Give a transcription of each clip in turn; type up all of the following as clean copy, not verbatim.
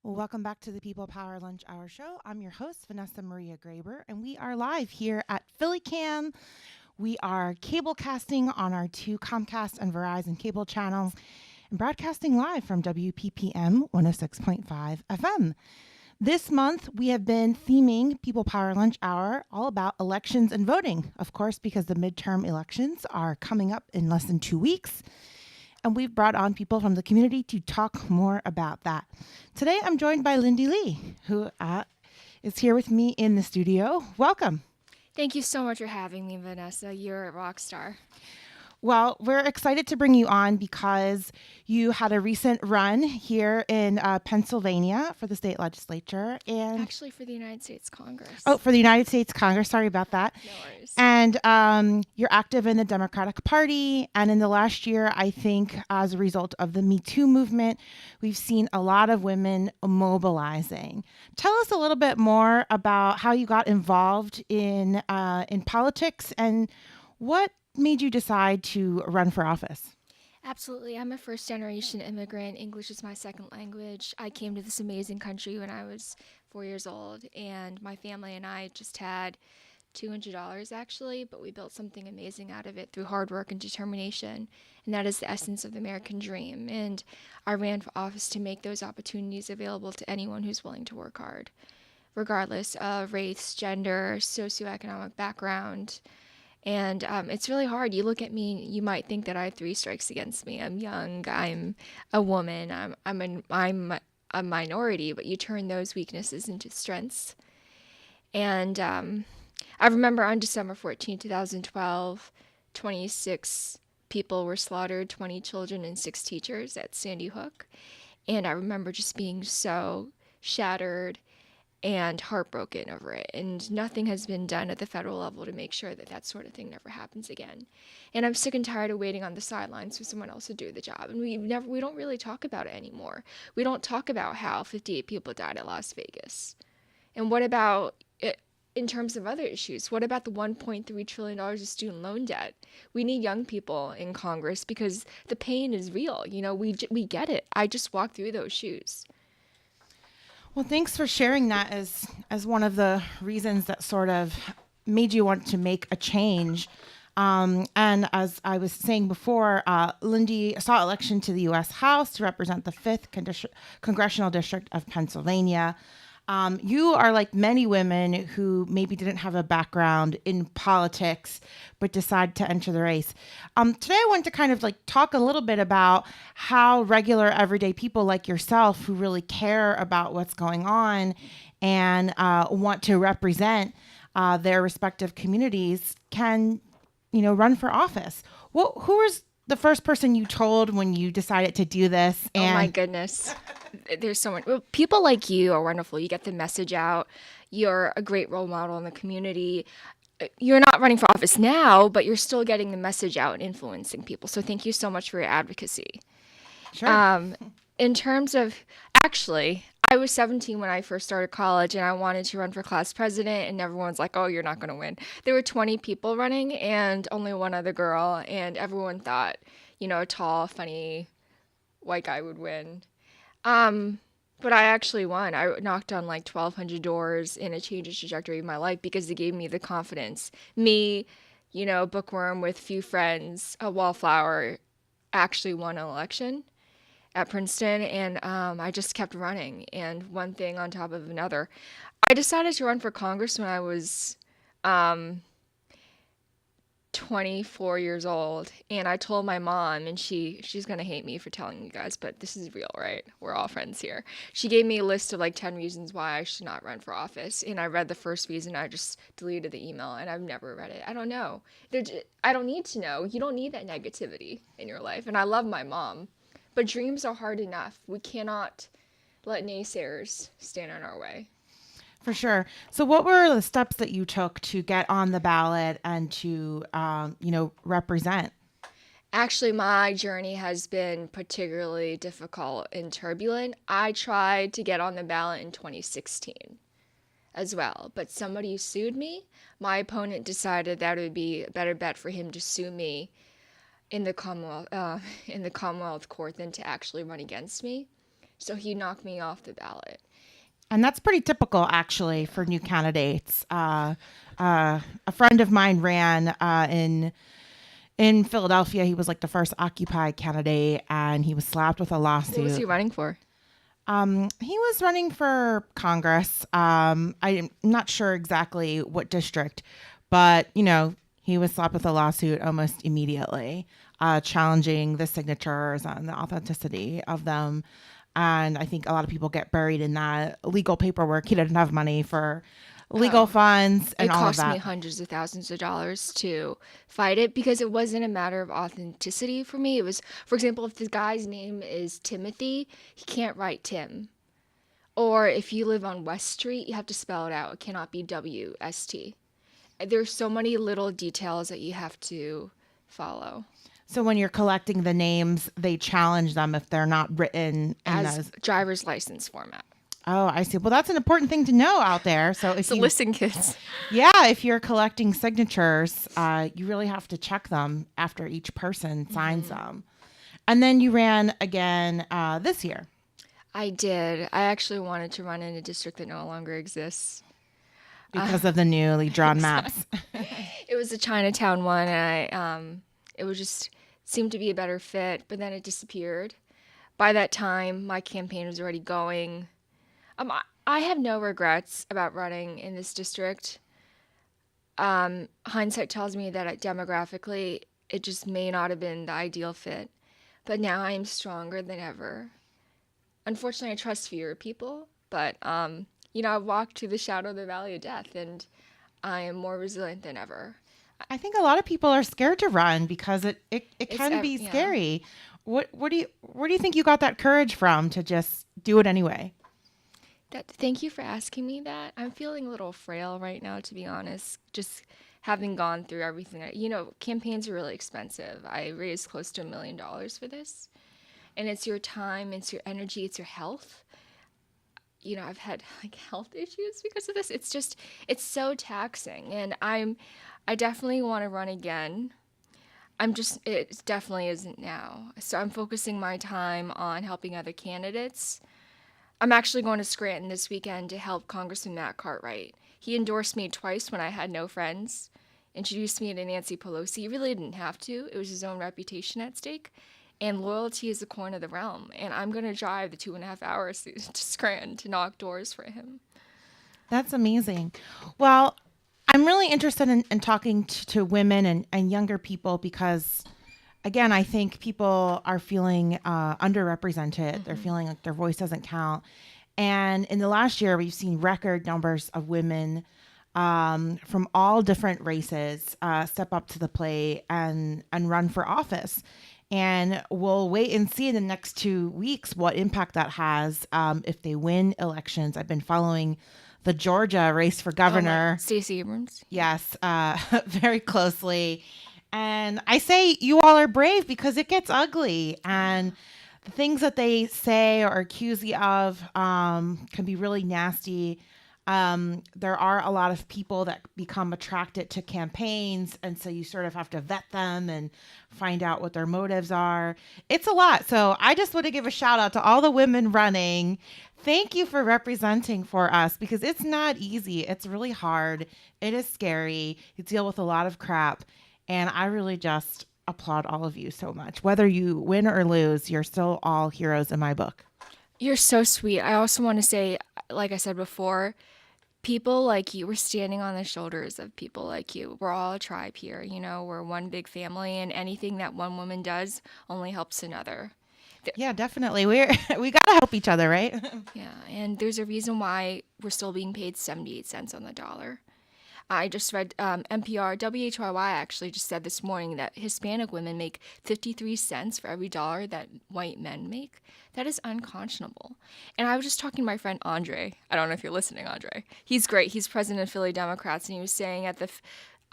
Well, welcome back to the People Power Lunch Hour Show. I'm your host, Vanessa Maria Graber, and we are live here at PhillyCam. We are cable casting on our two Comcast and Verizon cable channels and broadcasting live from WPPM 106.5 FM. This month, we have been theming People Power Lunch Hour all about elections and voting, of course, because the midterm elections are coming up in less than 2 weeks. And we've brought on people from the community to talk more about that. Today, I'm joined by Lindy Li, who is here with me in the studio. Welcome. Thank you so much for having me, Vanessa. You're a rock star. Well, we're excited to bring you on because you had a recent run here in Pennsylvania for the state legislature and Actually, for the United States oh, Congress. for the United States Congress. Sorry about that. No worries. And you're active in the Democratic Party. And in the last year, I think as a result of the Me Too movement, we've seen a lot of women mobilizing. Tell us a little bit more about how you got involved in politics and what made you decide to run for office. Absolutely. I'm a first generation immigrant. English is my second language. I came to this amazing country when I was 4 years old, and my family and I just had $200 actually, but we built something amazing out of it through hard work and determination. And that is the essence of the American dream. And I ran for office to make those opportunities available to anyone who's willing to work hard, regardless of race, gender, socioeconomic background. And it's really hard. You look at me, you might think that I have three strikes against me. I'm young, I'm a woman, I'm a minority, but you turn those weaknesses into strengths. And I remember on December 14th, 2012, 26 people were slaughtered, 20 children and 6 teachers at Sandy Hook. And I remember just being so shattered and heartbroken over it. And nothing has been done at the federal level to make sure that that sort of thing never happens again. And I'm sick and tired of waiting on the sidelines for someone else to do the job. And we don't really talk about it anymore. We don't talk about how 58 people died at Las Vegas. And what about it in terms of other issues? What about the $1.3 trillion of student loan debt? We need young people in Congress because the pain is real. We get it. I just walked through those shoes. Well, thanks for sharing that as one of the reasons that sort of made you want to make a change. And as I was saying before, Lindy saw election to the U.S. House to represent the 5th Congressional District of Pennsylvania. You are like many women who maybe didn't have a background in politics, but decided to enter the race. Today, I want to kind of like talk a little bit about how regular, everyday people like yourself who really care about what's going on and want to represent their respective communities can, run for office. Who was the first person you told when you decided to do this? Oh my And goodness. There's so much. Well, people like you are wonderful. You get the message out. You're a great role model in the community. You're not running for office now, but you're still getting the message out and influencing people. So thank you so much for your advocacy. sure. Um, in terms of, actually, I was 17 when I first started college and I wanted to run for class president, and everyone's like, oh, you're not going to win. There were 20 people running and only one other girl, and everyone thought, a tall, funny white guy would win. Um, but I actually won. I knocked on like 1,200 doors and it changed the trajectory of my life because it gave me the confidence. Me, bookworm with few friends, a wallflower, actually won an election at Princeton, and I just kept running, and one thing on top of another. I decided to run for Congress when I was um, 24 years old, and I told my mom, and she's gonna hate me for telling you guys, but this is real, right? We're all friends here. She gave me a list of like 10 reasons why I should not run for office, and I read the first reason. I just deleted the email, and I've never read it. I don't know. I don't need to know. You don't need that negativity in your life, and I love my mom, but dreams are hard enough. We cannot let naysayers stand in our way. For sure. So, what were the steps that you took to get on the ballot and to, represent? Actually, my journey has been particularly difficult and turbulent. I tried to get on the ballot in 2016 as well, but somebody sued me. My opponent decided that it would be a better bet for him to sue me in the Commonwealth Court than to actually run against me. So he knocked me off the ballot. And that's pretty typical, actually, for new candidates. A friend of mine ran in Philadelphia. He was like the first Occupy candidate, and he was slapped with a What was he lawsuit. running for? He was running for Congress. I'm not sure exactly what district, but he was slapped with a lawsuit almost immediately, challenging the signatures and the authenticity of them. And I think a lot of people get buried in that legal paperwork. He didn't have money for legal Oh, funds and it all of cost me that. hundreds of thousands of dollars to fight it because it wasn't a matter of authenticity for me. It was, for example, if the guy's name is Timothy, he can't write Tim. Or if you live on West Street, you have to spell it out. It cannot be WST. There's so many little details that you have to follow So when you're collecting the names, they challenge them if they're not written in as those. driver's license format. Oh, I see. Well, that's an important thing to know out there. So if So you, listen, kids. yeah, if you're collecting signatures, you really have to check them after each person signs them. And then you ran again this year. I did. I actually wanted to run in a district that no longer exists. Because of the newly drawn maps. It was a Chinatown one, and it was just seemed to be a better fit, but then it disappeared. By that time, my campaign was already going. I have no regrets about running in this district. Hindsight tells me that demographically, it just may not have been the ideal fit, but now I am stronger than ever. Unfortunately, I trust fewer people, but I've walked through the shadow of the valley of death, and I am more resilient than ever. I think a lot of people are scared to run because it can be Yeah. scary. Where do you think you got that courage from to just do it anyway? Thank you for asking me that. I'm feeling a little frail right now, to be honest. Just having gone through everything. Campaigns are really expensive. I raised close to $1 million for this, and it's your time, it's your energy, it's your health. I've had like health issues because of this. It's so taxing, and I definitely want to run again. It definitely isn't now. So I'm focusing my time on helping other candidates. I'm actually going to Scranton this weekend to help Congressman Matt Cartwright. He endorsed me twice when I had no friends, introduced me to Nancy Pelosi. He really didn't have to. It was his own reputation at stake. And loyalty is the coin of the realm. And I'm going to drive the 2.5 hours to Scranton to knock doors for him. That's amazing. Well, I'm really interested in talking to women and younger people because, again, I think people are feeling underrepresented. They're feeling like their voice doesn't count. And in the last year, we've seen record numbers of women from all different races step up to the plate and run for office. And we'll wait and see in the next 2 weeks what impact that has if they win elections. I've been following the Georgia race for governor. Stacey Abrams. Yes, very closely. And I say you all are brave because it gets ugly. And the things that they say or accuse you of can be really nasty. There are a lot of people that become attracted to campaigns. And so you sort of have to vet them and find out what their motives are. It's a lot. So I just want to give a shout out to all the women running. Thank you for representing for us because it's not easy. It's really hard. It is scary. You deal with a lot of crap. And I really just applaud all of you so much. Whether you win or lose, you're still all heroes in my book. You're so sweet. I also want to say, like I said before, people like you, we're standing on the shoulders of people like you. We're all a tribe here, we're one big family, and anything that one woman does only helps another. Yeah, definitely. We got to help each other, right? Yeah, and there's a reason why we're still being paid 78 cents on the dollar. I just read NPR, WHYY actually just said this morning that Hispanic women make 53 cents for every dollar that white men make. That is unconscionable. And I was just talking to my friend Andre. I don't know if you're listening, Andre. He's great. He's president of Philly Democrats, and he was saying at the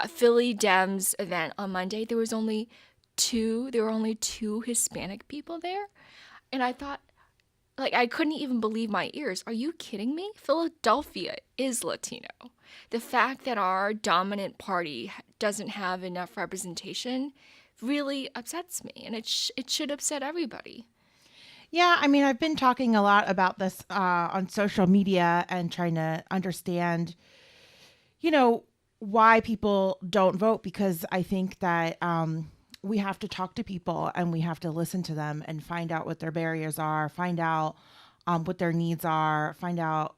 Philly Dems event on Monday, there were only two Hispanic people there. And I thought, I couldn't even believe my ears. Are you kidding me? Philadelphia is Latino. The fact that our dominant party doesn't have enough representation really upsets me, and it should upset everybody. Yeah, I mean, I've been talking a lot about this on social media and trying to understand, you know, why people don't vote because I think that we have to talk to people and we have to listen to them and find out what their barriers are, find out what their needs are, find out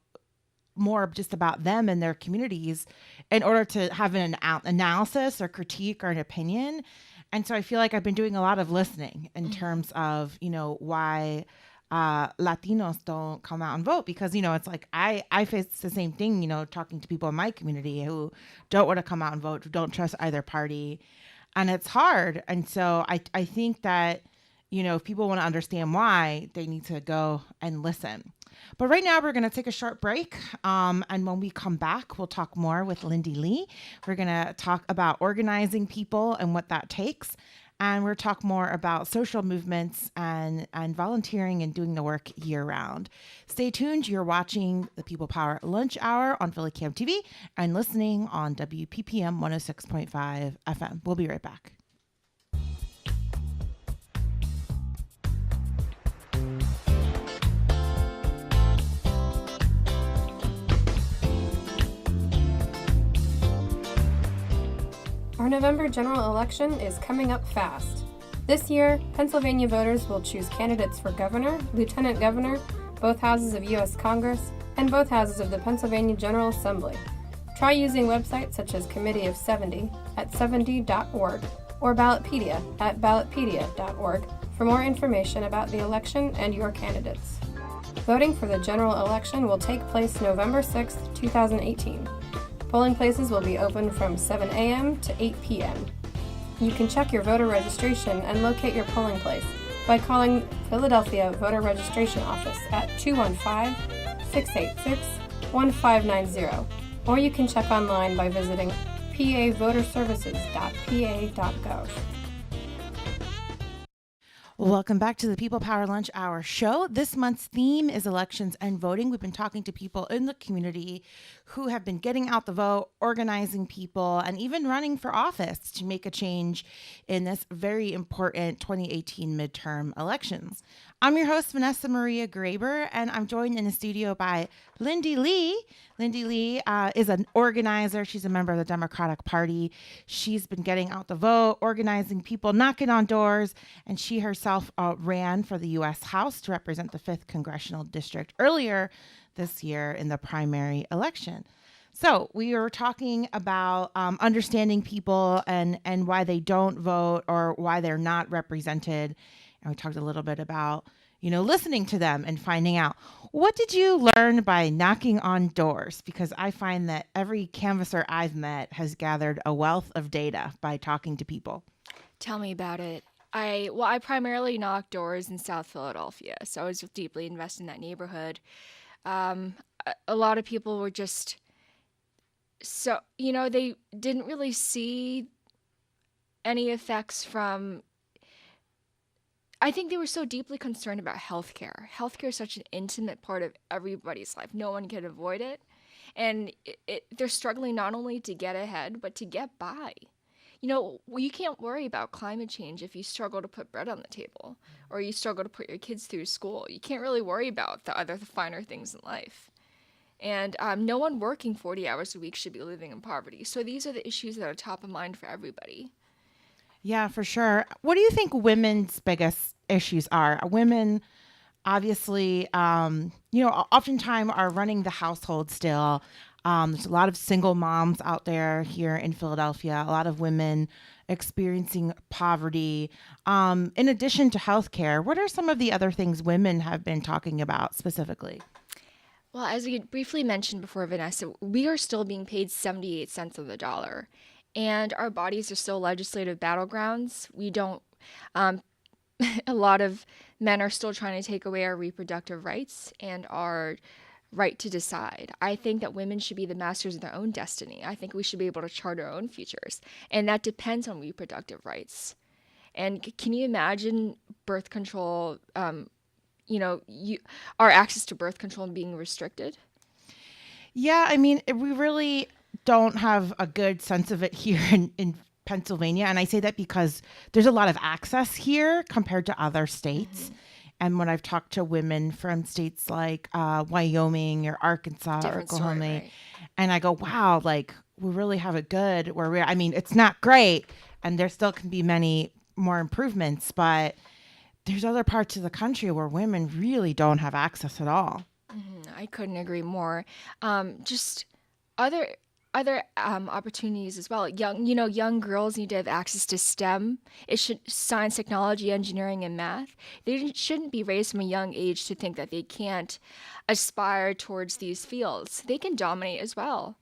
more just about them and their communities in order to have an analysis or critique or an opinion. And so I feel like I've been doing a lot of listening in terms of, why Latinos don't come out and vote because, it's like I face the same thing, talking to people in my community who don't want to come out and vote, who don't trust either party. And it's hard. And so I think that, if people want to understand why, they need to go and listen. But right now, we're going to take a short break. And when we come back, we'll talk more with Lindy Li. We're going to talk about organizing people and what that takes. And we'll talk more about social movements and volunteering and doing the work year round. Stay tuned. You're watching the People Power Lunch Hour on Philly Cam TV and listening on WPPM 106.5 FM. We'll be right back. Our November general election is coming up fast. This year, Pennsylvania voters will choose candidates for governor, lieutenant governor, both houses of U.S. Congress, and both houses of the Pennsylvania General Assembly. Try using websites such as Committee of 70 at 70.org or Ballotpedia at ballotpedia.org for more information about the election and your candidates. Voting for the general election will take place November 6, 2018. Polling places will be open from 7 a.m. to 8 p.m. You can check your voter registration and locate your polling place by calling Philadelphia Voter Registration Office at 215-686-1590, or you can check online by visiting pavoterservices.pa.gov. Welcome back to the People Power Lunch Hour show. This month's theme is elections and voting. We've been talking to people in the community who have been getting out the vote, organizing people, and even running for office to make a change in this very important 2018 midterm elections. I'm your host, Vanessa Maria Graber, and I'm joined in the studio by Lindy Li. Lindy Li is an organizer. She's a member of the Democratic Party. She's been getting out the vote, organizing people, knocking on doors, and she herself ran for the U.S. House to represent the 5th Congressional District earlier this year in the primary election. So we were talking about understanding people and why they don't vote or why they're not represented. And we talked a little bit about, listening to them and finding out what did you learn by knocking on doors? Because I find that every canvasser I've met has gathered a wealth of data by talking to people. Tell me about it. I primarily knocked doors in South Philadelphia, so I was deeply invested in that neighborhood. A lot of people were just they didn't really see any effects from. I think they were so deeply concerned about healthcare. Healthcare is such an intimate part of everybody's life. No one can avoid it. And they're struggling not only to get ahead, but to get by. You can't worry about climate change if you struggle to put bread on the table or you struggle to put your kids through school. You can't really worry about the finer things in life. And no one working 40 hours a week should be living in poverty. So these are the issues that are top of mind for everybody. Yeah, for sure. What do you think women's biggest issues are? Women obviously, oftentimes are running the household still. There's a lot of single moms out there here in Philadelphia, a lot of women experiencing poverty. In addition to healthcare, what are some of the other things women have been talking about specifically? Well, as we briefly mentioned before, Vanessa, we are still being paid 78 cents on the dollar. And our bodies are still legislative battlegrounds. We don't, a lot of men are still trying to take away our reproductive rights and our right to decide. I think that women should be the masters of their own destiny. I think we should be able to chart our own futures. And that depends on reproductive rights. And can you imagine birth control, our access to birth control being restricted? Yeah, I mean, we really don't have a good sense of it here in Pennsylvania. And I say that because there's a lot of access here compared to other states. And when I've talked to women from states like Wyoming or Arkansas or Different story, Oklahoma, right? and I go, wow, like we really have it good. I mean, it's not great, and there still can be many more improvements, but there's other parts of the country where women really don't have access at all. I couldn't agree more. Just other opportunities as well. Young girls need to have access to STEM. It should science, technology, engineering, and math. They shouldn't be raised from a young age to think that they can't aspire towards these fields. They can dominate as well.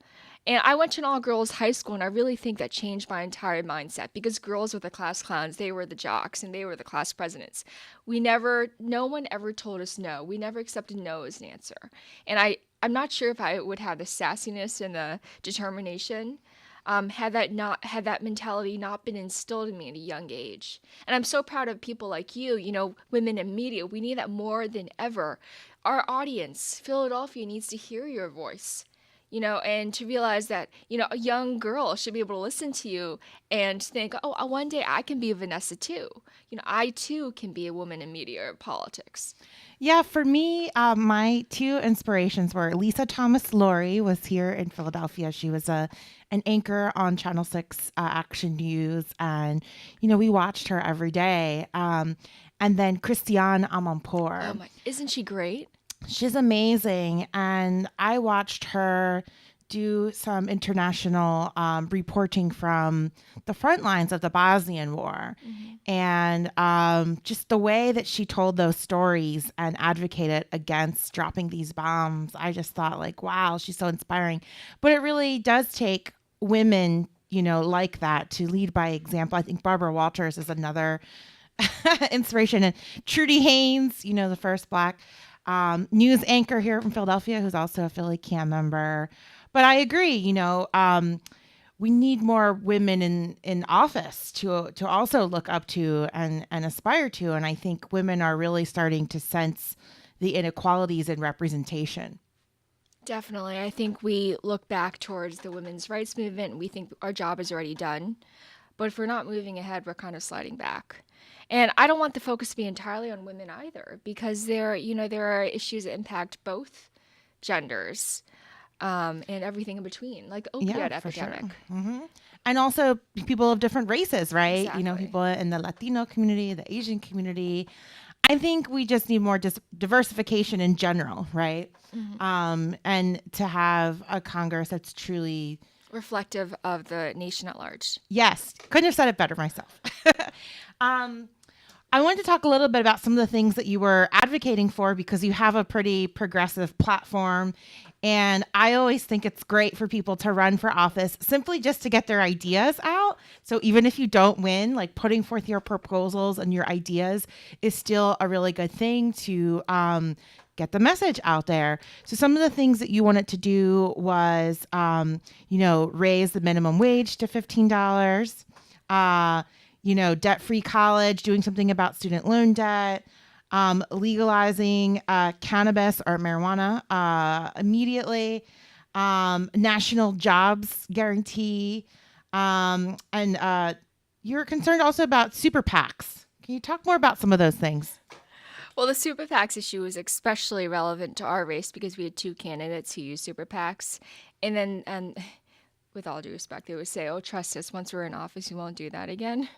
And I went to an all-girls high school, and I really think that changed my entire mindset because girls were the class clowns, they were the jocks, and they were the class presidents. No one ever told us no. We never accepted no as an answer. And I'm not sure if I would have the sassiness and the determination had that mentality not been instilled in me at a young age. And I'm so proud of people like you, women in media. We need that more than ever. Our audience, Philadelphia, needs to hear your voice. And to realize that, a young girl should be able to listen to you and think, oh, one day I can be Vanessa too. I too can be a woman in media or politics. Yeah, for me, my two inspirations were Lisa Thomas Laurie was here in Philadelphia. She was an anchor on Channel 6 Action News, and we watched her every day. And then Christiane Amanpour. Oh my, isn't she great? She's amazing, and I watched her do some international reporting from the front lines of the Bosnian War. And just the way that she told those stories and advocated against dropping these bombs, I just thought like, wow, she's so inspiring. But it really does take women, like that to lead by example. I think Barbara Walters is another inspiration. And Trudy Haynes, the first Black news anchor here from Philadelphia, who's also a Philly CAM member. But I agree, we need more women in office to also look up to and aspire to. And I think women are really starting to sense the inequalities in representation. Definitely. I think we look back towards the women's rights movement and we think our job is already done. But if we're not moving ahead, we're kind of sliding back. And I don't want the focus to be entirely on women either, because there are issues that impact both genders, and everything in between, like the opioid epidemic. Sure. And also people of different races, right? Exactly. People in the Latino community, the Asian community. I think we just need more diversification in general, right? And to have a Congress that's truly Reflective of the nation at large. Yes. Couldn't have said it better myself. I wanted to talk a little bit about some of the things that you were advocating for, because you have a pretty progressive platform. And I always think it's great for people to run for office simply just to get their ideas out. So even if you don't win, like putting forth your proposals and your ideas is still a really good thing to get the message out there. So some of the things that you wanted to do was, raise the minimum wage to $15, debt-free college, doing something about student loan debt, legalizing cannabis or marijuana immediately, national jobs guarantee, and you're concerned also about super PACs. Can you talk more about some of those things? Well, the super PACs issue is especially relevant to our race because we had two candidates who used super PACs. And then, with all due respect, they would say, oh, trust us, once we're in office, you won't do that again.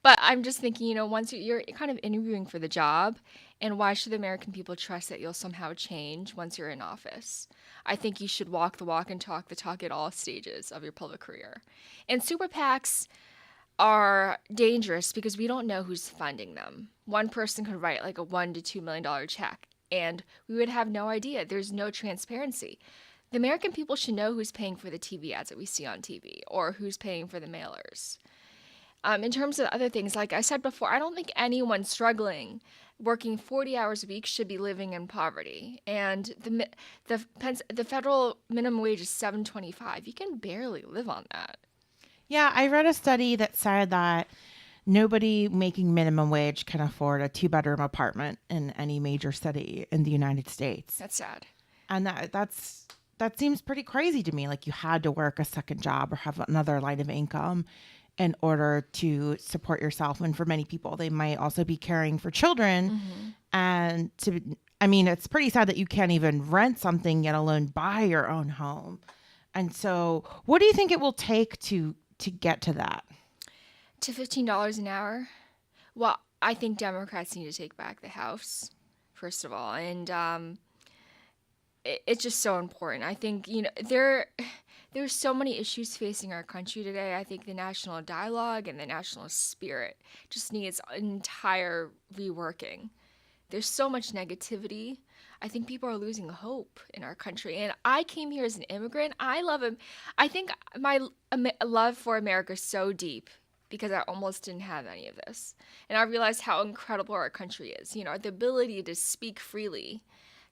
But I'm just thinking, once you're kind of interviewing for the job, and why should the American people trust that you'll somehow change once you're in office? I think you should walk the walk and talk the talk at all stages of your public career. And super PACs are dangerous because we don't know who's funding them. One person could write like a $1 to $2 million check, and we would have no idea. There's no transparency. The American people should know who's paying for the TV ads that we see on TV, or who's paying for the mailers. In terms of other things, like I said before, I don't think anyone struggling, working 40 hours a week, should be living in poverty. And the federal minimum wage is $7.25. You can barely live on that. Yeah, I read a study that said that nobody making minimum wage can afford a 2-bedroom apartment in any major city in the United States. That's sad. And that seems pretty crazy to me. Like you had to work a second job or have another line of income in order to support yourself. And for many people, they might also be caring for children. And it's pretty sad that you can't even rent something, yet alone buy your own home. And so what do you think it will take to get to that? To $15 an hour? Well, I think Democrats need to take back the House, first of all. And it's just so important. I think, there's so many issues facing our country today. I think the national dialogue and the national spirit just needs an entire reworking. There's so much negativity. I think people are losing hope in our country. And I came here as an immigrant. I love him. I think my love for America is so deep because I almost didn't have any of this. And I realized how incredible our country is. The ability to speak freely,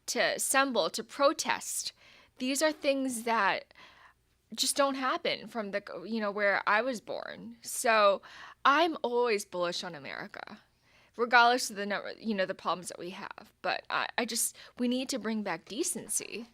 to assemble, to protest. These are things that just don't happen from where I was born. So I'm always bullish on America, regardless of the problems that we have. But we need to bring back decency.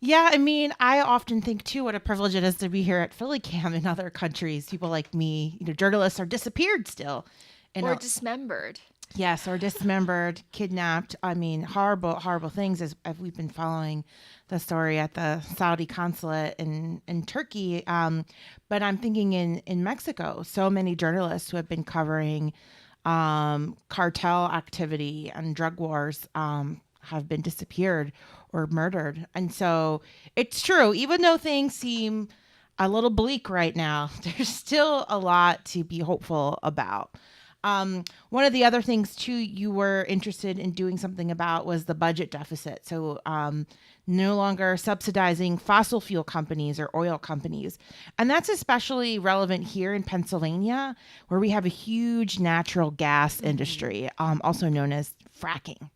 Yeah, I often think too what a privilege it is to be here at Philly Cam. In other countries, people like me, journalists are disappeared still. Or dismembered. Yes, or dismembered, kidnapped. Horrible, horrible things as we've been following the story at the Saudi consulate in Turkey. But I'm thinking in Mexico, so many journalists who have been covering cartel activity and drug wars have been disappeared or murdered. And so it's true, even though things seem a little bleak right now, there's still a lot to be hopeful about. One of the other things too you were interested in doing something about was the budget deficit. So no longer subsidizing fossil fuel companies or oil companies. And that's especially relevant here in Pennsylvania, where we have a huge natural gas industry, also known as fracking.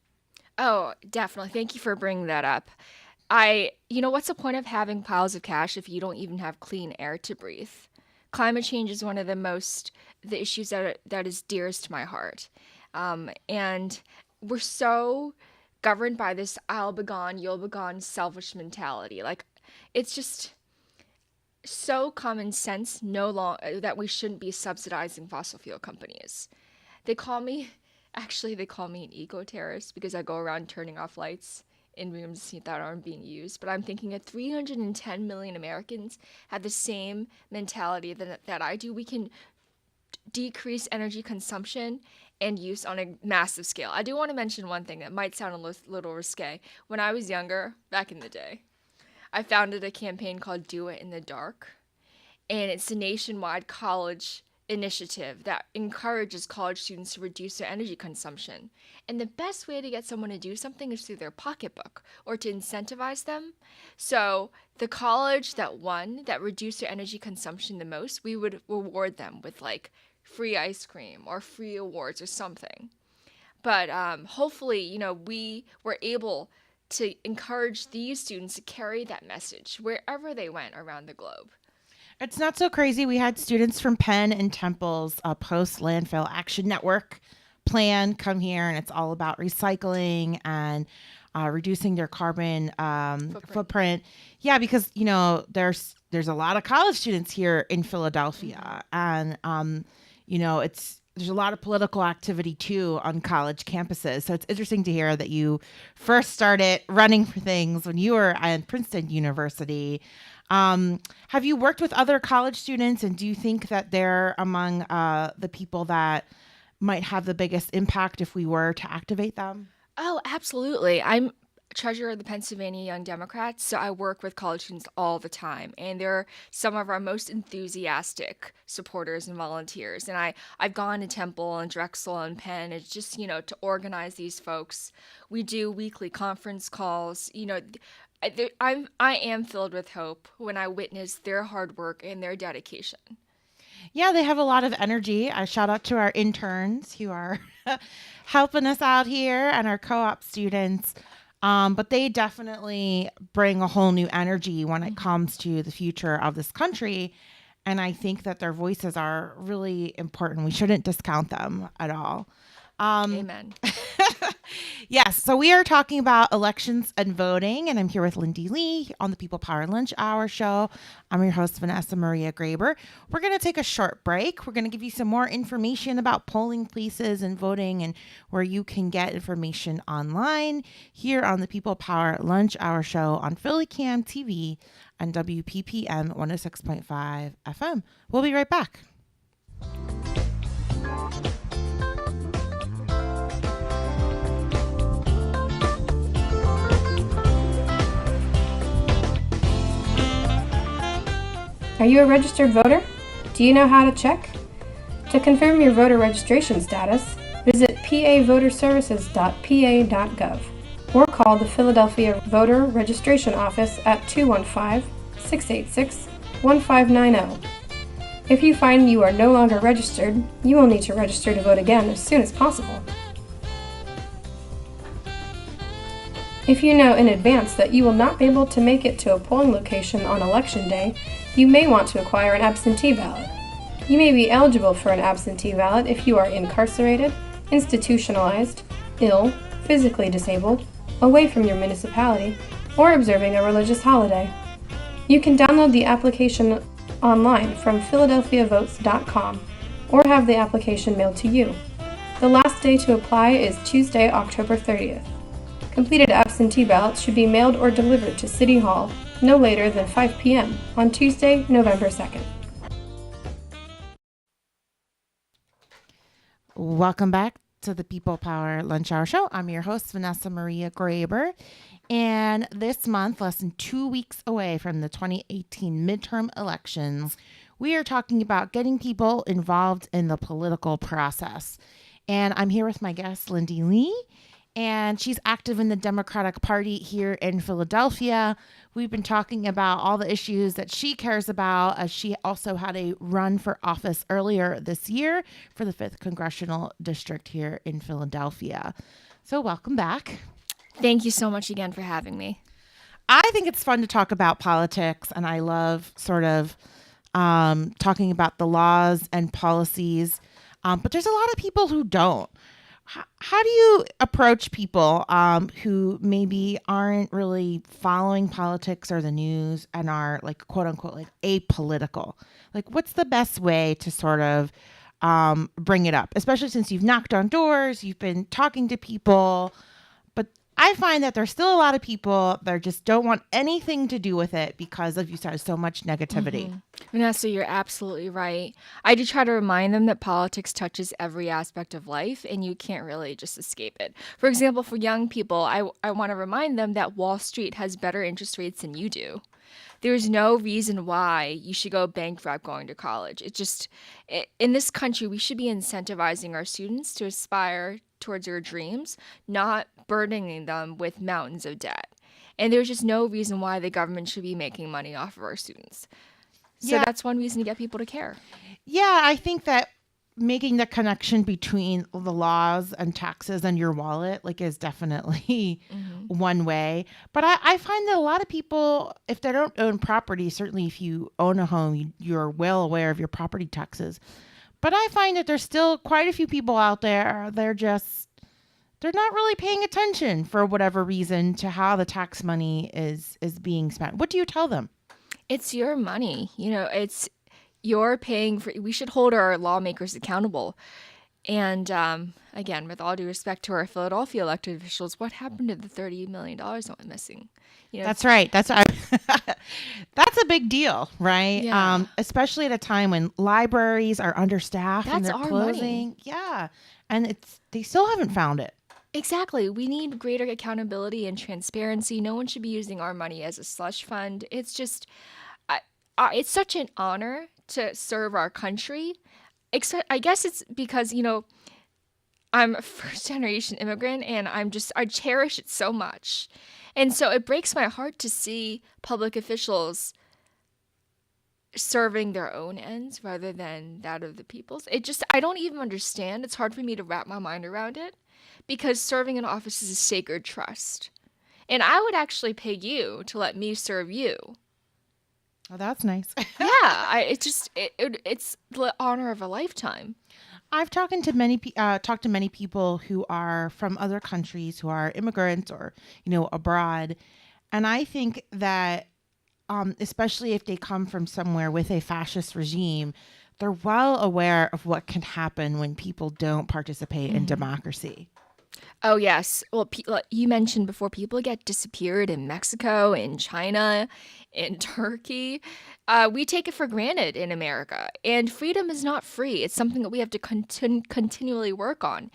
Oh, definitely. Thank you for bringing that up. What's the point of having piles of cash if you don't even have clean air to breathe? Climate change is one of the issues that is dearest to my heart. And we're so governed by this I'll be gone, you'll be gone selfish mentality. Like, it's just so common sense that we shouldn't be subsidizing fossil fuel companies. They call me an eco-terrorist because I go around turning off lights in rooms that aren't being used. But I'm thinking if 310 million Americans had the same mentality that I do, we can decrease energy consumption and use on a massive scale. I do want to mention one thing that might sound a little risque. When I was younger, back in the day, I founded a campaign called Do It in the Dark. And it's a nationwide college initiative that encourages college students to reduce their energy consumption. And the best way to get someone to do something is through their pocketbook or to incentivize them. So the college that reduced their energy consumption the most, we would reward them with like free ice cream or free awards or something. But hopefully, we were able to encourage these students to carry that message wherever they went around the globe. It's not so crazy. We had students from Penn and Temple's post-landfill action network plan come here, and it's all about recycling and reducing their carbon footprint. Yeah, because, there's a lot of college students here in Philadelphia, and, there's a lot of political activity, too, on college campuses. So it's interesting to hear that you first started running for things when you were at Princeton University. Have you worked with other college students, and do you think that they're among the people that might have the biggest impact if we were to activate them? Oh, absolutely. I'm treasurer of the Pennsylvania Young Democrats, so I work with college students all the time, and they're some of our most enthusiastic supporters and volunteers. And I've gone to Temple and Drexel and Penn. It's just, to organize these folks. We do weekly conference calls. I am filled with hope when I witness their hard work and their dedication. Yeah, they have a lot of energy. I shout out to our interns who are helping us out here and our co-op students. But they definitely bring a whole new energy when it comes to the future of this country. And I think that their voices are really important. We shouldn't discount them at all. Amen. Yes, so we are talking about elections and voting, and I'm here with Lindy Li on the People Power Lunch Hour show. I'm your host, Vanessa Maria Graber. We're going to take a short break. We're going to give you some more information about polling places and voting and where you can get information online here on the People Power Lunch Hour show on Philly Cam TV and WPPM 106.5 FM. We'll be right back. Are you a registered voter? Do you know how to check? To confirm your voter registration status, visit pavoterservices.pa.gov or call the Philadelphia Voter Registration Office at 215-686-1590. If you find you are no longer registered, you will need to register to vote again as soon as possible. If you know in advance that you will not be able to make it to a polling location on Election Day, you may want to acquire an absentee ballot. You may be eligible for an absentee ballot if you are incarcerated, institutionalized, ill, physically disabled, away from your municipality, or observing a religious holiday. You can download the application online from philadelphiavotes.com or have the application mailed to you. The last day to apply is Tuesday, October 30th. Completed absentee ballots should be mailed or delivered to City Hall no later than 5 p.m. on Tuesday, November 2nd. Welcome back to the People Power Lunch Hour Show. I'm your host, Vanessa Maria Graber. And this month, less than 2 weeks away from the 2018 midterm elections, we are talking about getting people involved in the political process. And I'm here with my guest, Lindy Li. And she's active in the Democratic Party here in Philadelphia. We've been talking about all the issues that she cares about, as she also had a run for office earlier this year for the 5th Congressional District here in Philadelphia. So welcome back. Thank you so much again for having me. I think it's fun to talk about politics, and I love sort of talking about the laws and policies, but there's a lot of people who don't. How do you approach people who maybe aren't really following politics or the news and are like, quote unquote, like apolitical? Like, what's the best way to sort of bring it up, especially since you've knocked on doors, you've been talking to people? But I find that there's still a lot of people that just don't want anything to do with it because of, you said, so much negativity. Mm-hmm. Vanessa, you're absolutely right. I do try to remind them that politics touches every aspect of life and you can't really just escape it. For example, for young people, I want to remind them that Wall Street has better interest rates than you do. There's no reason why you should go bankrupt going to college. In this country, we should be incentivizing our students to aspire towards their dreams, not burdening them with mountains of debt. And there's just no reason why the government should be making money off of our students. So that's one reason to get people to care. Yeah, I think that making the connection between the laws and taxes and your wallet is definitely one way. But I find that a lot of people, if they don't own property, certainly if you own a home, you're well aware of your property taxes. But I find that there's still quite a few people out there, they're not really paying attention for whatever reason to how the tax money is being spent. What do you tell them? It's your money. You're paying for. We should hold our lawmakers accountable. And again, with all due respect to our Philadelphia elected officials, what happened to the $30 million that went missing? That's right. That's a big deal, right? Yeah. Especially at a time when libraries are understaffed and they're closing. Money. Yeah, and they still haven't found it. Exactly. We need greater accountability and transparency. No one should be using our money as a slush fund. It's just, it's such an honor to serve our country. I guess it's because, I'm a first generation immigrant and I cherish it so much. And so it breaks my heart to see public officials serving their own ends rather than that of the people's. I don't even understand. It's hard for me to wrap my mind around it. Because serving in office is a sacred trust. And I would actually pay you to let me serve you. Oh, that's nice. Yeah, it's the honor of a lifetime. I've talked to many people who are from other countries, who are immigrants or abroad, and I think that especially if they come from somewhere with a fascist regime, they're well aware of what can happen when people don't participate in democracy. Oh, yes. Well, like you mentioned before, people get disappeared in Mexico, in China, in Turkey. We take it for granted in America. And freedom is not free. It's something that we have to continually work on.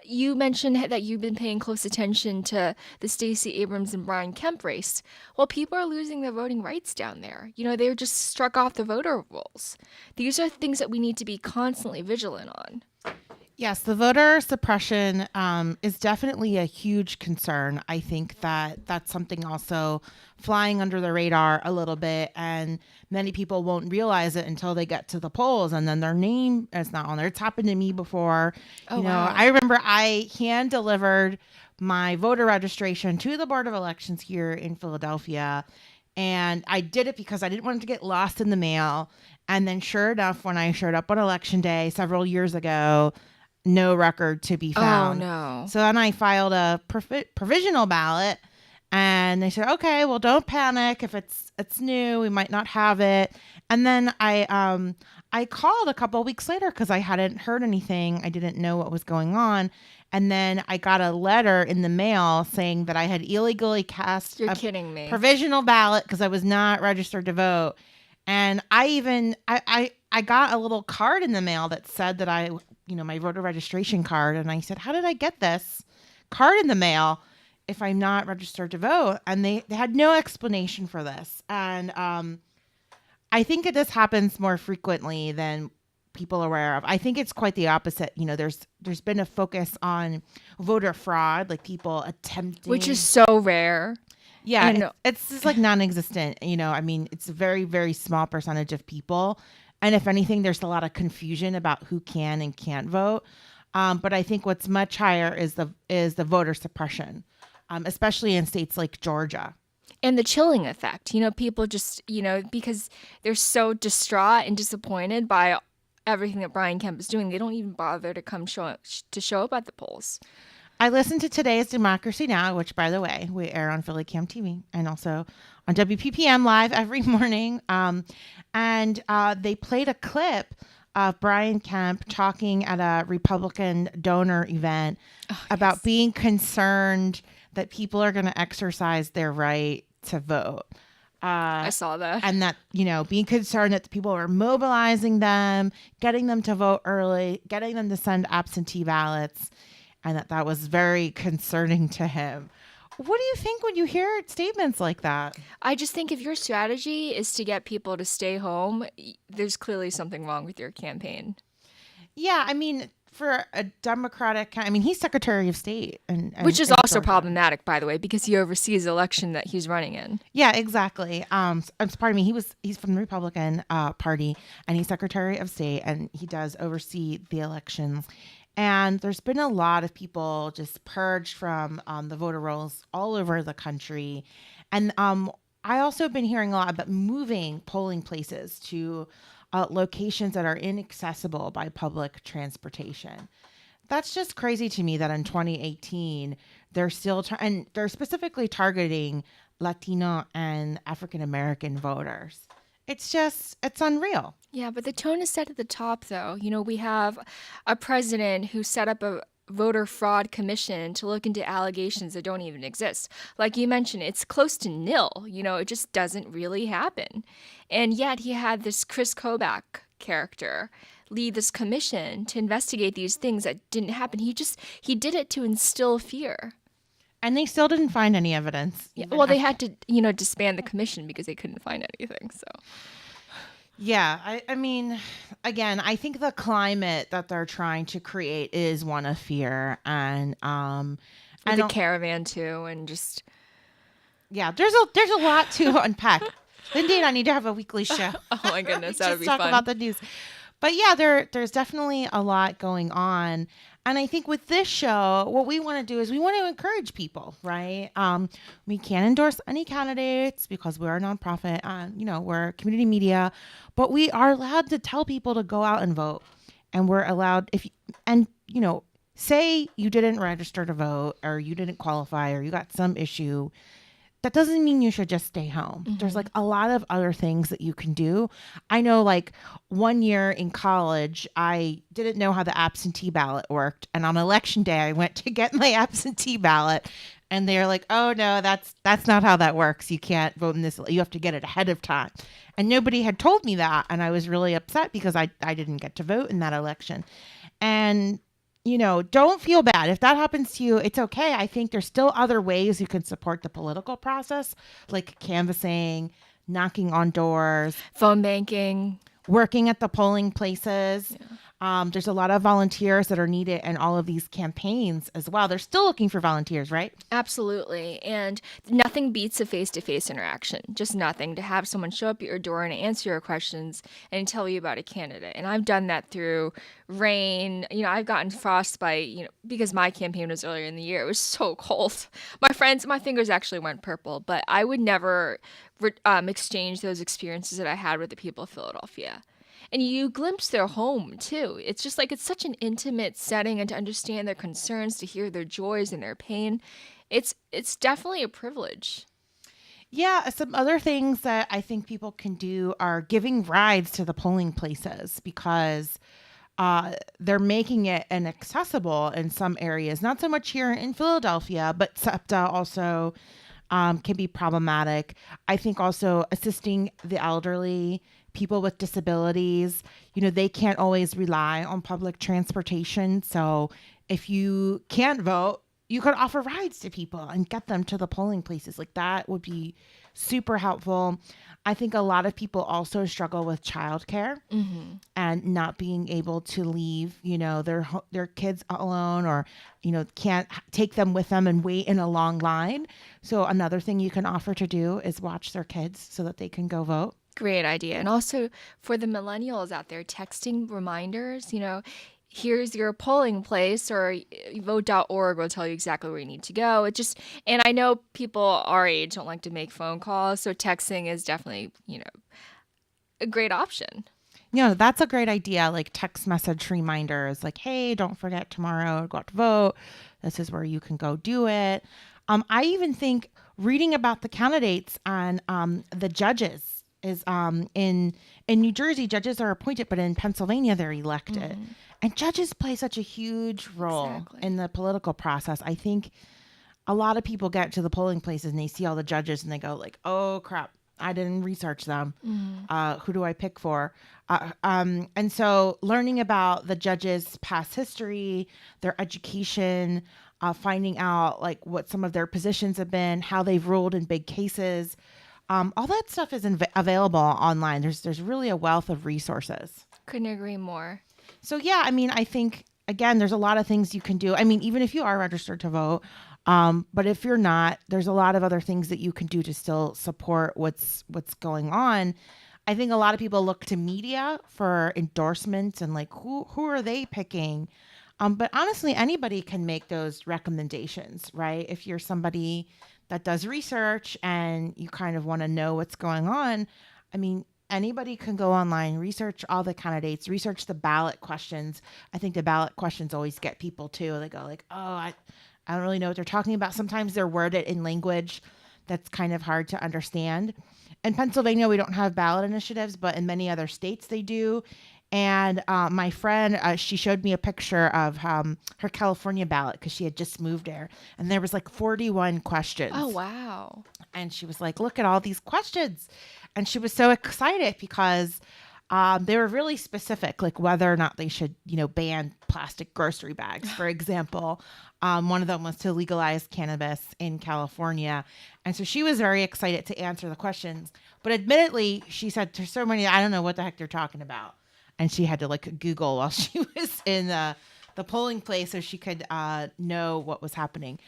You mentioned that you've been paying close attention to the Stacey Abrams and Brian Kemp race. Well, people are losing their voting rights down there. They're just struck off the voter rolls. These are things that we need to be constantly vigilant on. Yes, the voter suppression is definitely a huge concern. I think that that's something also flying under the radar a little bit, and many people won't realize it until they get to the polls, and then their name is not on there. It's happened to me before. Oh, wow. I remember I hand delivered my voter registration to the Board of Elections here in Philadelphia, and I did it because I didn't want it to get lost in the mail. And then, sure enough, when I showed up on election day several years ago, no record to be found. Oh, no. So then I filed a provisional ballot, and they said, okay, well, don't panic. If it's new, we might not have it. And then I called a couple of weeks later because I hadn't heard anything. I didn't know what was going on. And then I got a letter in the mail saying that I had illegally cast You're a kidding me. provisional ballot because I was not registered to vote. And I got a little card in the mail that said that my voter registration card. And I said, how did I get this card in the mail if I'm not registered to vote? And they had no explanation for this. And I think that this happens more frequently than people are aware of. I think it's quite the opposite. There's been a focus on voter fraud, like people attempting. Which is so rare. Yeah, And it's just like non-existent. It's a very, very small percentage of people. And if anything, there's a lot of confusion about who can and can't vote. But I think what's much higher is the voter suppression, especially in states like Georgia. and the chilling effect. People just, because they're so distraught and disappointed by everything that Brian Kemp is doing, they don't even bother to show up at the polls. I listened to today's Democracy Now!, which, by the way, we air on Philly Cam TV and also on WPPM live every morning. And they played a clip of Brian Kemp talking at a Republican donor event about being concerned that people are going to exercise their right to vote. I saw that. And that, being concerned that the people are mobilizing them, getting them to vote early, getting them to send absentee ballots, and that was very concerning to him. What do you think when you hear statements like that? I just think if your strategy is to get people to stay home, there's clearly something wrong with your campaign. Yeah, I mean, for a Democratic, he's Secretary of State. Which is in also Georgia. problematic, by the way, because he oversees the election that he's running in. Yeah, exactly. Pardon me. He's from the Republican Party, and he's Secretary of State, and he does oversee the elections. And there's been a lot of people just purged from the voter rolls all over the country. And I also have been hearing a lot about moving polling places to locations that are inaccessible by public transportation. That's just crazy to me that in 2018, they're still, and they're specifically targeting Latino and African-American voters. It's unreal. Yeah, but the tone is set at the top, though. We have a president who set up a voter fraud commission to look into allegations that don't even exist. Like you mentioned, it's close to nil. It just doesn't really happen. And yet he had this Chris Kobach character lead this commission to investigate these things that didn't happen. He did it to instill fear. And they still didn't find any evidence. Yeah, well, they had to, disband the commission because they couldn't find anything. So, yeah, I mean, again, I think the climate that they're trying to create is one of fear, and the caravan too, and just there's a lot to unpack. Lindy and I need to have a weekly show. Oh my goodness, that would be talk fun. about the news. But yeah, there's definitely a lot going on. And I think with this show, what we want to do is we want to encourage people, right? We can't endorse any candidates because we're a nonprofit and, we're community media, but we are allowed to tell people to go out and vote. and we're allowed and say you didn't register to vote or you didn't qualify or you got some issue, that doesn't mean you should just stay home. There's like a lot of other things that you can do. I know, like, one year in college, I didn't know how the absentee ballot worked. And on election day, I went to get my absentee ballot. And they're like, oh, no, that's not how that works. You can't vote in this. You have to get it ahead of time. And nobody had told me that. And I was really upset because I didn't get to vote in that election. And don't feel bad. If that happens to you, it's okay. I think there's still other ways you can support the political process, like canvassing, knocking on doors, Phone banking. working at the polling places. Yeah. There's a lot of volunteers that are needed in all of these campaigns as well. They're still looking for volunteers, right? Absolutely. And nothing beats a face-to-face interaction. Just nothing. To have someone show up at your door and answer your questions and tell you about a candidate. And I've done that through rain. I've gotten frostbite, because my campaign was earlier in the year. It was so cold. My fingers actually went purple, but I would never exchange those experiences that I had with the people of Philadelphia. And you glimpse their home too. It's just like, it's such an intimate setting, and to understand their concerns, to hear their joys and their pain, it's definitely a privilege. Yeah, some other things that I think people can do are giving rides to the polling places, because they're making it inaccessible in some areas. Not so much here in Philadelphia, but SEPTA also can be problematic. I think also assisting the elderly, people with disabilities, they can't always rely on public transportation. So if you can't vote, you could offer rides to people and get them to the polling places. Like, that would be super helpful. I think a lot of people also struggle with childcare and not being able to leave, their kids alone, or, can't take them with them and wait in a long line. So another thing you can offer to do is watch their kids so that they can go vote. Great idea. And also for the millennials out there, texting reminders, here's your polling place, or vote.org will tell you exactly where you need to go. And I know people our age don't like to make phone calls, so texting is definitely, a great option. That's a great idea. Like text message reminders, like, hey, don't forget tomorrow, go out to vote. This is where you can go do it. I even think reading about the candidates on the judges is in New Jersey, judges are appointed, but in Pennsylvania, they're elected. And judges play such a huge role in the political process. I think a lot of people get to the polling places and they see all the judges and they go like, oh, crap, I didn't research them. Who do I pick for? And so learning about the judges' past history, their education, finding out like what some of their positions have been, how they've ruled in big cases. All that stuff is available online. There's really a wealth of resources. Couldn't agree more. So yeah, I think, again, there's a lot of things you can do. Even if you are registered to vote, but if you're not, there's a lot of other things that you can do to still support what's going on. I think a lot of people look to media for endorsements and like, who are they picking? But honestly, anybody can make those recommendations, right? If you're somebody that does research and you kind of want to know what's going on, anybody can go online, research all the candidates, research the ballot questions. I think the ballot questions always get people too. They go like, oh, I don't really know what they're talking about. Sometimes they're worded in language that's kind of hard to understand. In Pennsylvania, we don't have ballot initiatives, but in many other states they do. And my friend, she showed me a picture of her California ballot because she had just moved there. And there was like 41 questions. Oh, wow. And she was like, look at all these questions. And she was so excited because they were really specific, like whether or not they should, ban plastic grocery bags, for example. One of them was to legalize cannabis in California. And so she was very excited to answer the questions. But admittedly, she said, there's so many, I don't know what the heck they're talking about. And she had to like Google while she was in the polling place so she could know what was happening.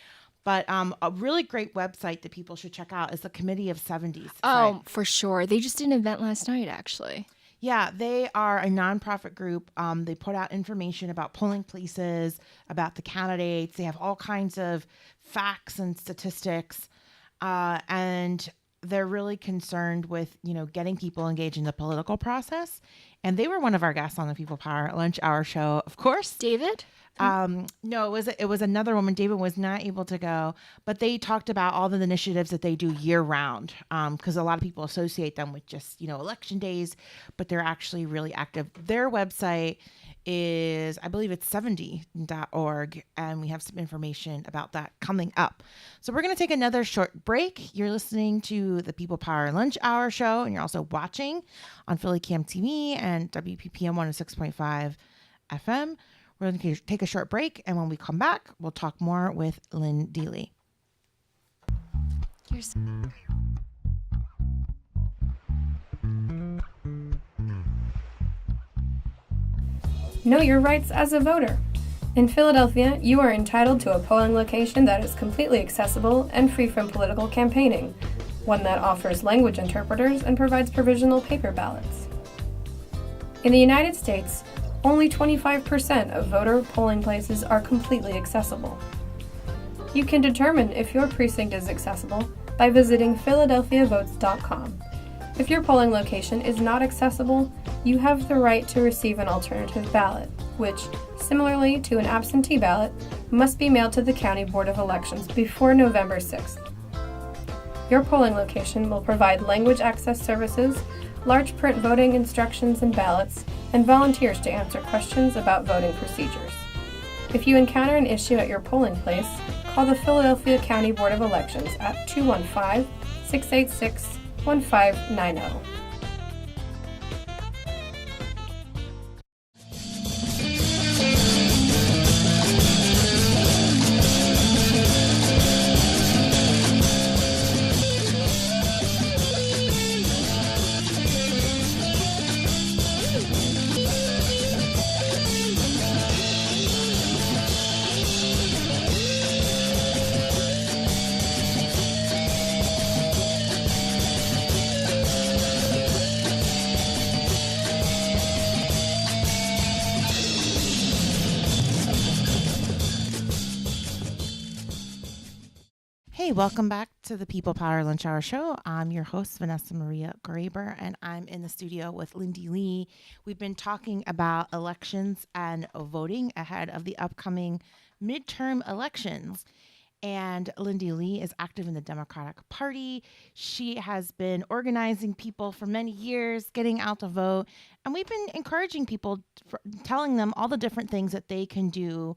But a really great website that people should check out is the Committee of 70s. Oh, for sure. They just did an event last night, actually. Yeah, they are a nonprofit group. They put out information about polling places, about the candidates. They have all kinds of facts and statistics. And they're really concerned with, getting people engaged in the political process. And they were one of our guests on the People Power Lunch Hour show, of course. David? No, it was another woman. David was not able to go, but they talked about all the initiatives that they do year round. Because a lot of people associate them with just, election days, but they're actually really active. Their website is, I believe it's 70.org, and we have some information about that coming up. So we're going to take another short break. You're listening to the People Power Lunch Hour show, and you're also watching on Philly Cam TV and WPPM 106.5 FM. We're going to take a short break, and when we come back, we'll talk more with Lindy Li. Here's Know your rights as a voter. In Philadelphia, you are entitled to a polling location that is completely accessible and free from political campaigning, one that offers language interpreters and provides provisional paper ballots. In the United States, only 25% of voter polling places are completely accessible. You can determine if your precinct is accessible by visiting philadelphiavotes.com. If your polling location is not accessible, you have the right to receive an alternative ballot, which, similarly to an absentee ballot, must be mailed to the County Board of Elections before November 6th. Your polling location will provide language access services, large print voting instructions and ballots, and volunteers to answer questions about voting procedures. If you encounter an issue at your polling place, call the Philadelphia County Board of Elections at 215-686-1590. Hey, welcome back to the People Power Lunch Hour show. I'm your host, Vanessa Maria Graber, and I'm in the studio with Lindy Li. We've been talking about elections and voting ahead of the upcoming midterm elections. And Lindy Li is active in the Democratic Party. She has been organizing people for many years, getting out to vote. And we've been encouraging people, telling them all the different things that they can do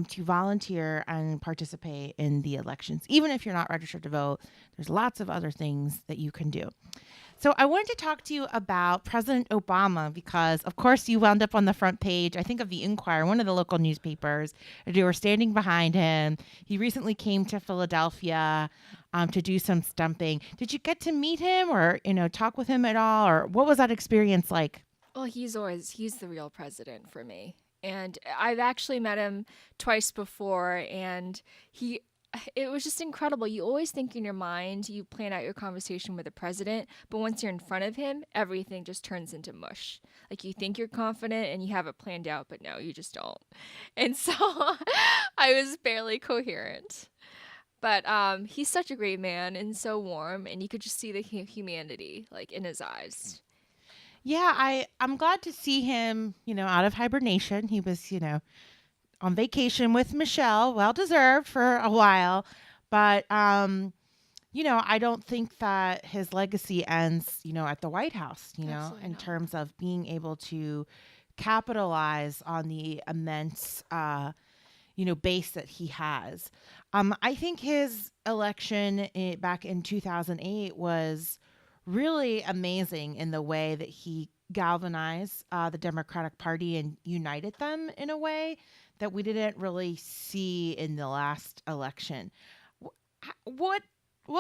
to volunteer and participate in the elections. Even if you're not registered to vote, there's lots of other things that you can do. So I wanted to talk to you about President Obama because, of course, you wound up on the front page, I think, of the Inquirer, one of the local newspapers. You were standing behind him. He recently came to Philadelphia to do some stumping. Did you get to meet him or, talk with him at all? Or what was that experience like? Well, he's the real president for me. And I've actually met him twice before, and it was just incredible. You always think in your mind, you plan out your conversation with the president, but once you're in front of him, everything just turns into mush. Like you think you're confident and you have it planned out, but no, you just don't. And so I was barely coherent. But he's such a great man and so warm, and you could just see the humanity like in his eyes. Yeah, I'm glad to see him, out of hibernation. He was, on vacation with Michelle, well deserved for a while. But, I don't think that his legacy ends, at the White House, Absolutely in not. terms of being able to capitalize on the immense, base that he has. I think his election back in 2008 was really amazing in the way that he galvanized the Democratic Party and united them in a way that we didn't really see in the last election. What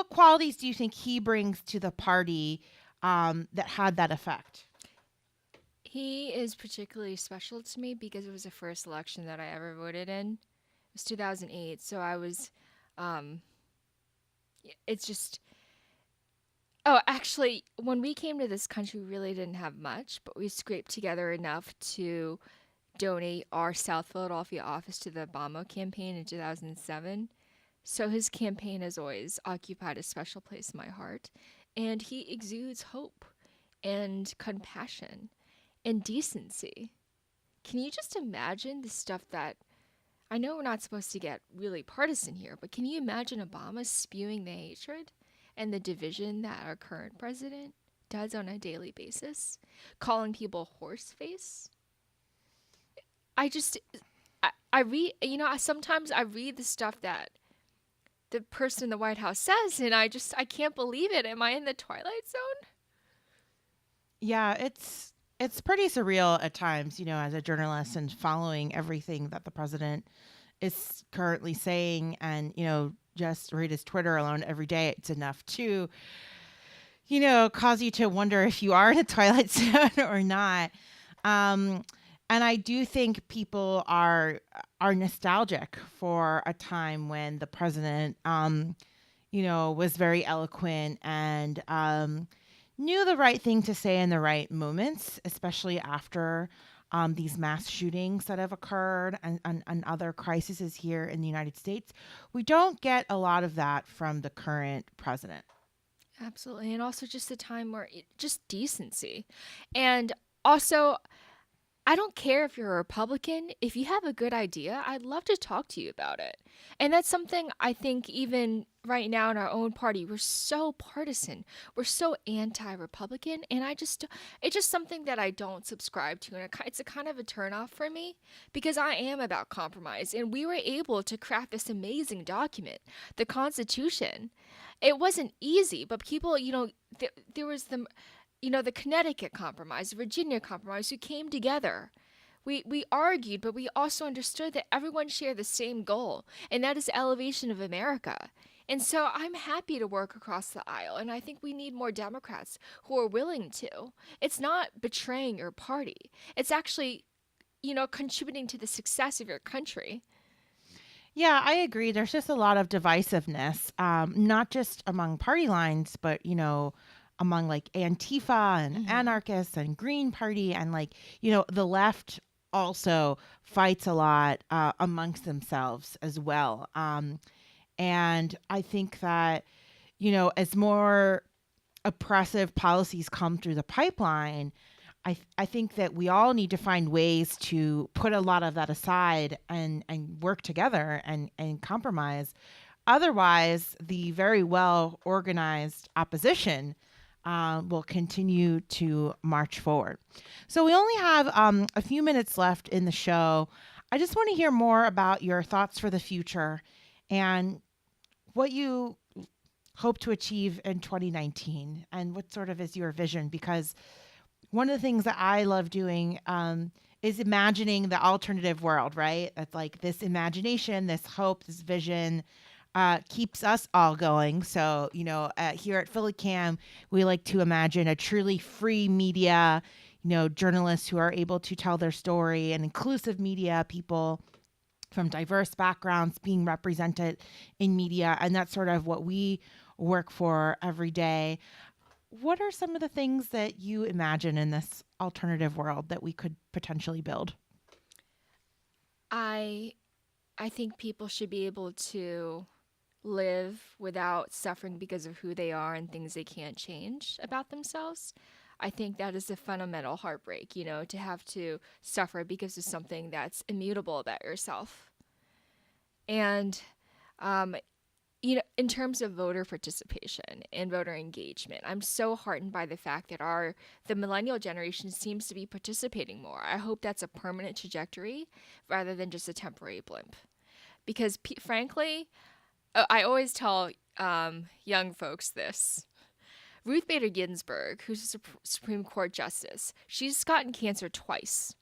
qualities do you think he brings to the party that had that effect? He is particularly special to me because it was the first election that I ever voted in. It was 2008, so I was, it's just, oh, actually, when we came to this country, we really didn't have much, but we scraped together enough to donate our South Philadelphia office to the Obama campaign in 2007. So his campaign has always occupied a special place in my heart. And he exudes hope and compassion and decency. Can you just imagine the stuff that I know we're not supposed to get really partisan here, but can you imagine Obama spewing the hatred and the division that our current president does on a daily basis? Calling people horse face? I just, I read, sometimes I read the stuff that the person in the White House says, and I can't believe it. Am I in the Twilight Zone? Yeah, it's pretty surreal at times, as a journalist and following everything that the president is currently saying, and just read his Twitter alone every day. It's enough to cause you to wonder if you are in a Twilight Zone or not. And I do think people are nostalgic for a time when the president, was very eloquent and knew the right thing to say in the right moments, especially after these mass shootings that have occurred and other crises here in the United States. We don't get a lot of that from the current president. Absolutely. And also just a time where just decency. And also, I don't care if you're a Republican. If you have a good idea, I'd love to talk to you about it. And that's something I think even right now in our own party, we're so partisan. We're so anti-Republican. And it's just something that I don't subscribe to. And it's a kind of a turnoff for me because I am about compromise. And we were able to craft this amazing document, the Constitution. It wasn't easy, but people, there was the Connecticut Compromise, the Virginia Compromise, who came together. We argued, but we also understood that everyone shared the same goal, and that is the elevation of America. And so I'm happy to work across the aisle, and I think we need more Democrats who are willing to. It's not betraying your party. It's actually, contributing to the success of your country. Yeah, I agree. There's just a lot of divisiveness, not just among party lines, but, among like Antifa and anarchists and Green Party and the left also fights a lot amongst themselves as well. And I think that, as more oppressive policies come through the pipeline, I think that we all need to find ways to put a lot of that aside and work together and compromise. Otherwise, the very well organized opposition will continue to march forward. So we only have a few minutes left in the show. I just want to hear more about your thoughts for the future and what you hope to achieve in 2019 and what sort of is your vision, because one of the things that I love doing is imagining the alternative world, right? That's like this imagination, this hope, this vision keeps us all going. So, here at Philly Cam, we like to imagine a truly free media, journalists who are able to tell their story, and inclusive media, people from diverse backgrounds being represented in media. And that's sort of what we work for every day. What are some of the things that you imagine in this alternative world that we could potentially build? I think people should be able to live without suffering because of who they are and things they can't change about themselves. I think that is a fundamental heartbreak, to have to suffer because of something that's immutable about yourself. And, in terms of voter participation and voter engagement, I'm so heartened by the fact that the millennial generation seems to be participating more. I hope that's a permanent trajectory rather than just a temporary blimp. Because frankly, I always tell young folks this. Ruth Bader Ginsburg, who's a Supreme Court justice, she's gotten cancer twice.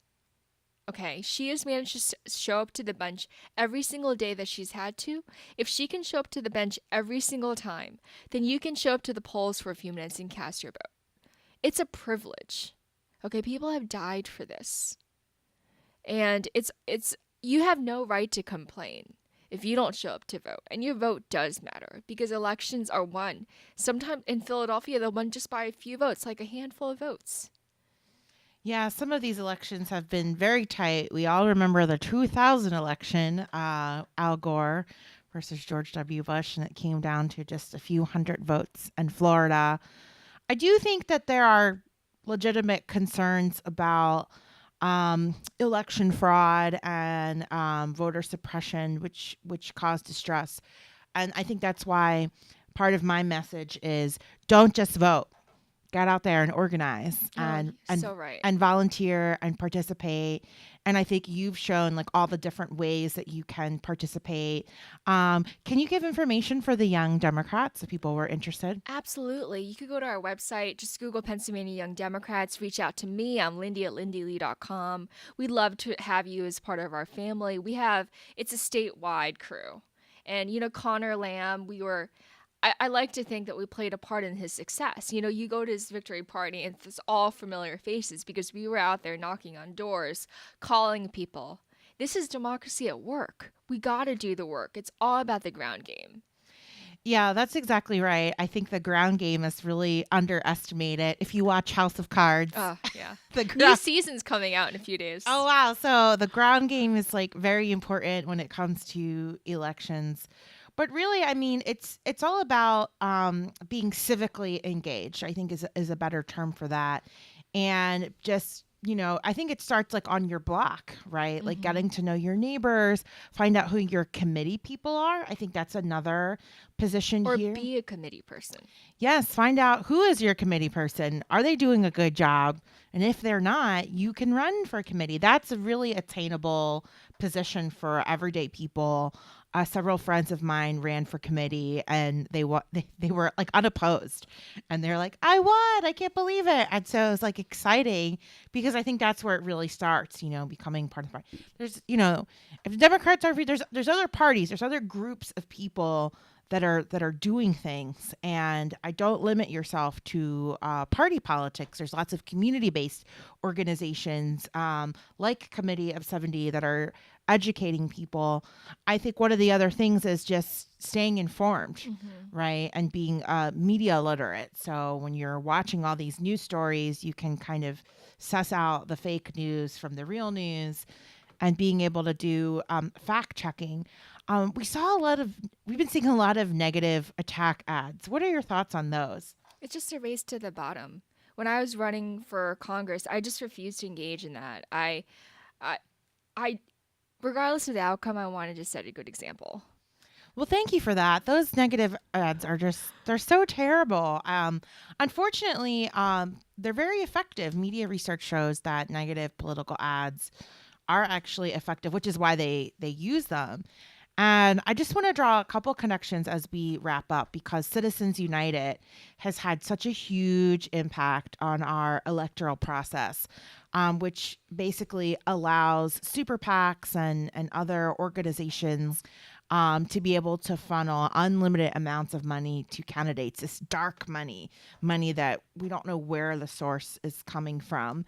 Okay, she has managed to show up to the bench every single day that she's had to. If she can show up to the bench every single time, then you can show up to the polls for a few minutes and cast your vote. It's a privilege. Okay, people have died for this. And you have no right to complain if you don't show up to vote. And your vote does matter because elections are won. Sometimes in Philadelphia, they're won just by a few votes, like a handful of votes. Yeah, some of these elections have been very tight. We all remember the 2000 election, Al Gore versus George W. Bush, and it came down to just a few hundred votes in Florida. I do think that there are legitimate concerns about election fraud and voter suppression, which caused distress. And I think that's why part of my message is don't just vote. Get out there and organize So right. and volunteer and participate. And I think you've shown like all the different ways that you can participate. Can you give information for the Young Democrats if people were interested? Absolutely. You could go to our website, just Google Pennsylvania Young Democrats, reach out to me. I'm Lindy at lindyli.com. We'd love to have you as part of our family. It's a statewide crew. And, Connor Lamb, I like to think that we played a part in his success. You go to his victory party and it's all familiar faces because we were out there knocking on doors, calling people. This is democracy at work. We got to do the work. It's all about the ground game. Yeah, that's exactly right. I think the ground game is really underestimated. If you watch House of Cards, Yeah. the New season's coming out in a few days. Oh, wow. So the ground game is like very important when it comes to elections. But really, I mean, it's all about being civically engaged, I think is a better term for that. And just, I think it starts like on your block, right? Like getting to know your neighbors, find out who your committee people are. I think that's another position Or here. be a committee person. Yes, find out who is your committee person. Are they doing a good job? And if they're not, you can run for committee. That's a really attainable position for everyday people. Several friends of mine ran for committee, and they were like unopposed, and they're like, "I won! I can't believe it!" And so it was like exciting because I think that's where it really starts. Becoming part of the party. There's, if Democrats are, there's other parties, there's other groups of people that are doing things, and I don't limit yourself to party politics. There's lots of community-based organizations like Committee of 70 that are educating people. I think one of the other things is just staying informed, right, and being media literate. So when you're watching all these news stories, you can kind of suss out the fake news from the real news, and being able to do fact checking. We've been seeing a lot of negative attack ads. What are your thoughts on those? It's just a race to the bottom. When I was running for Congress, I just refused to engage in that. I regardless of the outcome, I wanted to set a good example. Well, thank you for that. Those negative ads they're so terrible. Unfortunately, they're very effective. Media research shows that negative political ads are actually effective, which is why they use them. And I just want to draw a couple connections as we wrap up, because Citizens United has had such a huge impact on our electoral process, which basically allows super PACs and other organizations to be able to funnel unlimited amounts of money to candidates, this dark money that we don't know where the source is coming from.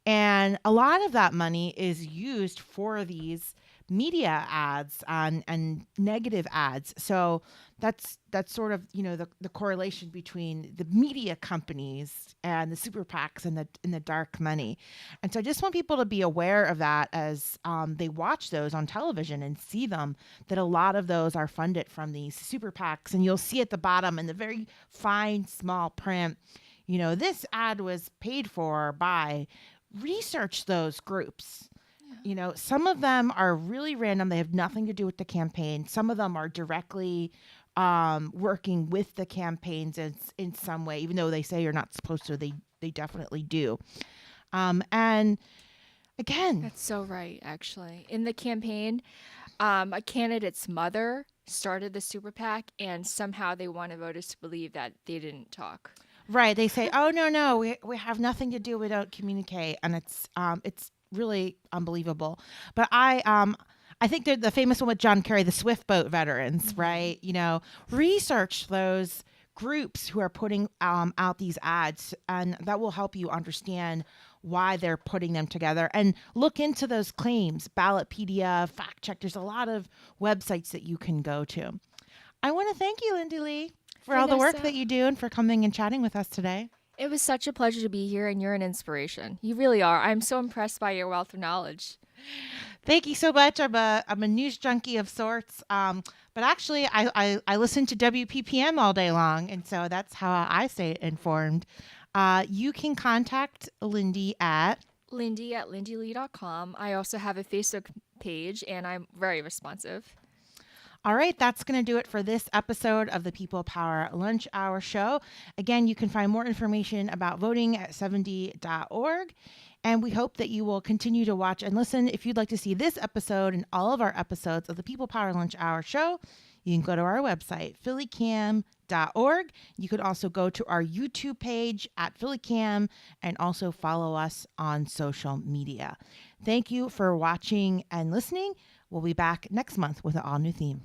And a lot of that money is used for these media ads and negative ads. So that's sort of, the correlation between the media companies and the super PACs and the dark money. And so I just want people to be aware of that as they watch those on television and see them, that a lot of those are funded from these super PACs. And you'll see at the bottom in the very fine, small print, this ad was paid for by. Research those groups. Some of them are really random. They have nothing to do with the campaign. Some of them are directly working with the campaigns in some way, even though they say you're not supposed to. They definitely do. And again, That's so right, actually. In the campaign, a candidate's mother started the super PAC, and somehow they wanted voters to believe that they didn't talk. right? They say, "Oh no, we have nothing to do. We don't communicate," and it's really unbelievable. But I think they're the famous one with John Kerry, the Swift boat veterans, right? Research those groups who are putting out these ads, and that will help you understand why they're putting them together, and look into those claims. Ballotpedia, Fact Check. There's a lot of websites that you can go to. I want to thank you, Lindy Li, for all the work Vanessa. that you do and for coming and chatting with us today. It was such a pleasure to be here, and you're an inspiration. You really are. I'm so impressed by your wealth of knowledge. Thank you so much. I'm a news junkie of sorts. But actually, I listen to WPPM all day long, and so that's how I stay informed. You can contact Lindy at. Lindy at lindyli.com. I also have a Facebook page, and I'm very responsive. All right, that's going to do it for this episode of the People Power Lunch Hour Show. Again, you can find more information about voting at 70.org. And we hope that you will continue to watch and listen. If you'd like to see this episode and all of our episodes of the People Power Lunch Hour Show, you can go to our website, phillycam.org. You could also go to our YouTube page at phillycam and also follow us on social media. Thank you for watching and listening. We'll be back next month with an all new theme.